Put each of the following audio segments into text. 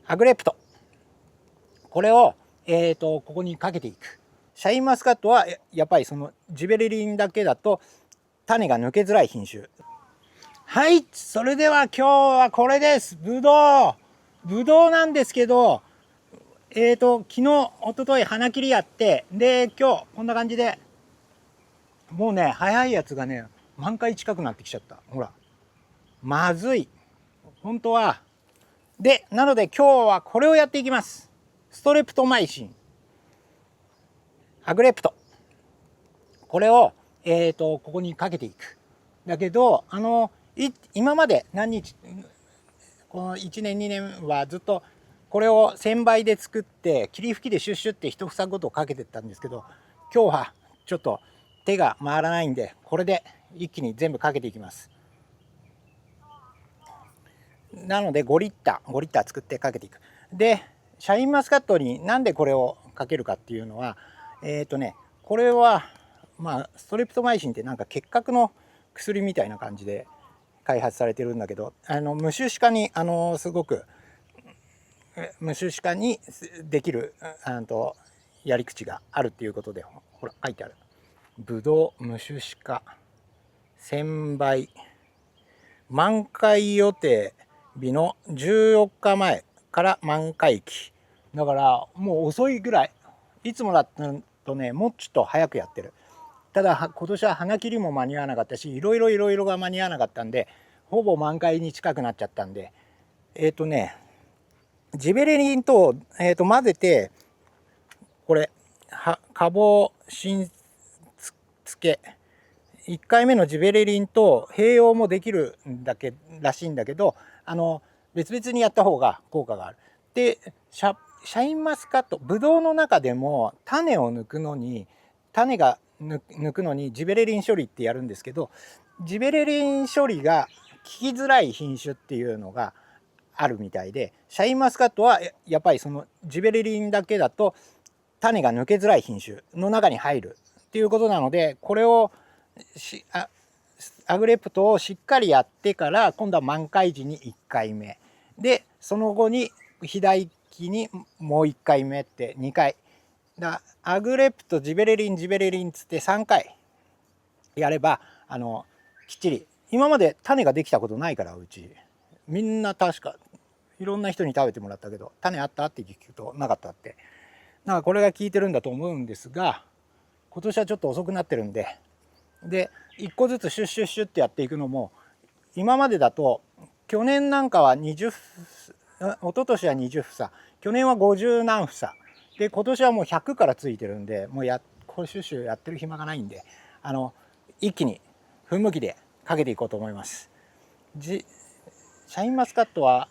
アグレプト、これを、ここにかけていく。シャインマスカットはやっぱりそのジベレリンだけだと種が抜けづらい品種。はい、それでは今日はこれです。ぶどうなんですけど、昨日一昨日花切りやって、で今日こんな感じで、もうね早いやつがね満開近くなってきちゃった。ほら、まずい本当は。でなので今日はこれをやっていきます。ストレプトマイシン、アグレプト、これをここにかけていく。だけど今まで何日、この1年2年はずっとこれを1000倍で作って霧吹きでシュッシュって一房ごとかけてったんですけど、今日はちょっと手が回らないんで、これで一気に全部かけていきます。なので5リッター作ってかけていく。でシャインマスカットになんでこれをかけるかっていうのは、これはストレプトマイシンってなんか結核の薬みたいな感じで開発されてるんだけど、無臭歯科にすごく無臭歯科にできるやり口があるっていうことで、ほら書いてある。ブドウ無臭歯科1000倍満開予定日の14日前から満開期だから、もう遅いぐらい。いつもだとねもうちょっと早くやってる。ただ今年は花切りも間に合わなかったし、いろいろが間に合わなかったんで、ほぼ満開に近くなっちゃったんで、ジベレリンと、混ぜて、これ花房新付け1回目のジベレリンと併用もできるらしいんだけど、別々にやった方が効果がある。でシャインマスカット、ブドウの中でも種が抜くのにジベレリン処理ってやるんですけど、ジベレリン処理が効きづらい品種っていうのがあるみたいで、シャインマスカットはやっぱりそのジベレリンだけだと種が抜けづらい品種の中に入るっていうことなので、これをアグレプトをしっかりやってから、今度は満開時に1回目で、その後に肥大期にもう1回目って2回だ。アグレプトジベレリンつって3回やればきっちり。今まで種ができたことないから、うちみんな確かいろんな人に食べてもらったけど、種あったって聞くとなかったって。なんかこれが効いてるんだと思うんですが、今年はちょっと遅くなってるんで、1個ずつシュッシュッシュッってやっていくのも、今までだと去年なんかは20、一昨年は20房、去年は50何房で、今年はもう100からついてるんで、もうこれシュッシュやってる暇がないんで、一気に噴霧器でかけていこうと思います。シャインマスカットは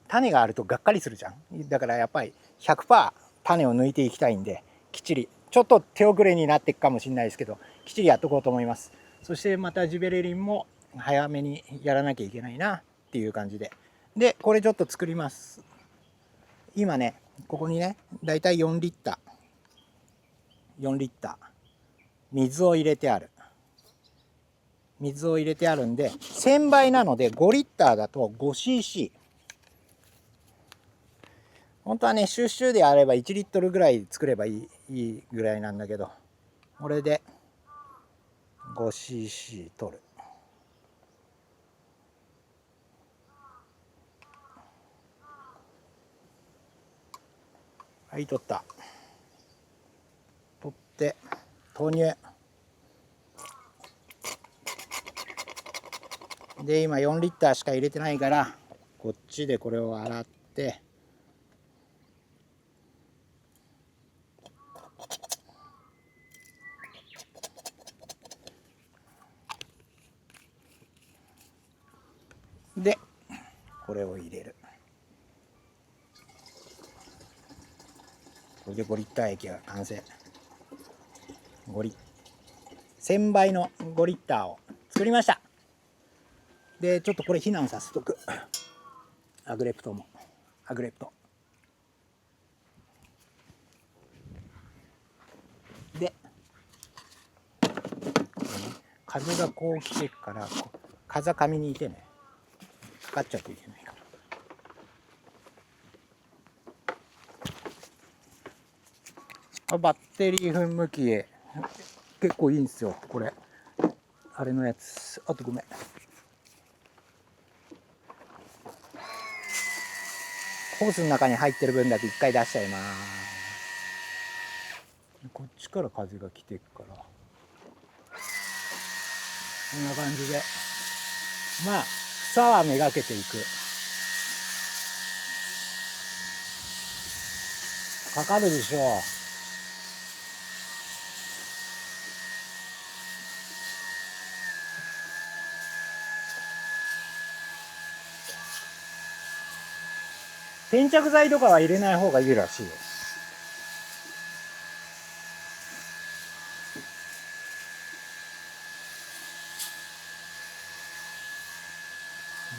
種があるとがっかりするじゃん。だからやっぱり 100% 種を抜いていきたいんで、きっちり、ちょっと手遅れになっていくかもしれないですけど、きっちりやっとこうと思います。そしてまたジベレリンも早めにやらなきゃいけないなっていう感じで、これちょっと作ります。今ねここにねだいたい4リッター水を入れてあるんで、1000倍なので5リッターだと 5cc。 本当はねシュッシュであれば1リットルぐらい作ればいいぐらいなんだけど、これで 5cc 取る。はい、取って投入で、今4リッターしか入れてないから、こっちでこれを洗って、でこれを入れる。これで5リッター液が完成。1000倍の5リッターを作りました。でちょっとこれ避難させとく。アグレプトで、風がこう来てから、風上にいてね、かかっちゃうといけないから。バッテリー噴霧器結構いいんですよこれ。あれのやつ。あとごめん、ホースの中に入ってる分だけ一回出しちゃいます。こっちから風が来てるからこんな感じでまあ草はめがけていく。かかるでしょう。転着剤とかは入れない方がいいらしいよ。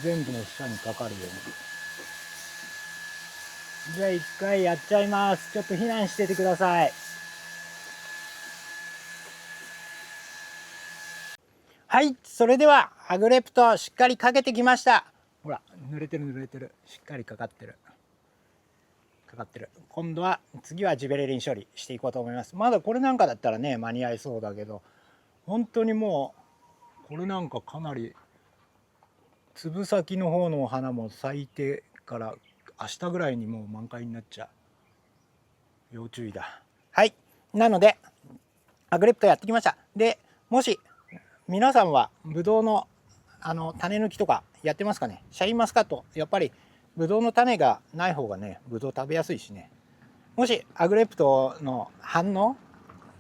全部の下にかかるように。じゃあ一回やっちゃいます。ちょっと避難しててください。はい、それではアグレプトしっかりかけてきました。ほら濡れてる濡れてる。しっかりかかってるかかってる。今度は次はジベレリン処理していこうと思います。まだこれなんかだったらね間に合いそうだけど、本当にもうこれなんかかなり粒先の方のお花も咲いてから明日ぐらいにもう満開になっちゃう。要注意だ。はい、なのでアグレプトやってきました。でもし皆さんはブドウの種抜きとかやってますかね。シャインマスカットやっぱりブドウの種がない方がねブドウ食べやすいしね。もしアグレプトの反応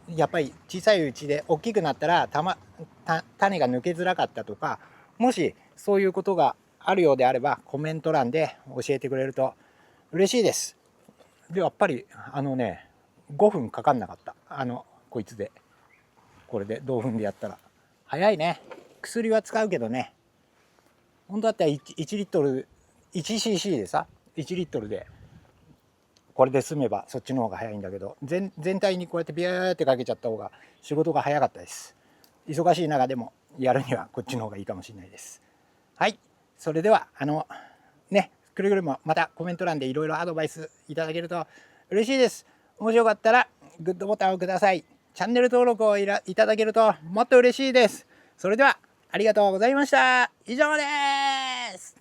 やっぱり小さいうちで大きくなったら種が抜けづらかったとか、もしそういうことがあるようであればコメント欄で教えてくれると嬉しいです。でやっぱり5分かかんなかった。こいつでこれで同分でやったら早いね。薬は使うけどね、本当だったら 1リットル 1cc でさ1リットルでこれで済めばそっちの方が早いんだけど、全体にこうやってビャーってかけちゃった方が仕事が早かったです。忙しい中でもやるにはこっちの方がいいかもしれないです。はい、それではくれぐれもまたコメント欄でいろいろアドバイスいただけると嬉しいです。面白かったらグッドボタンをください。チャンネル登録をいただけるともっと嬉しいです。それではありがとうございました。以上です。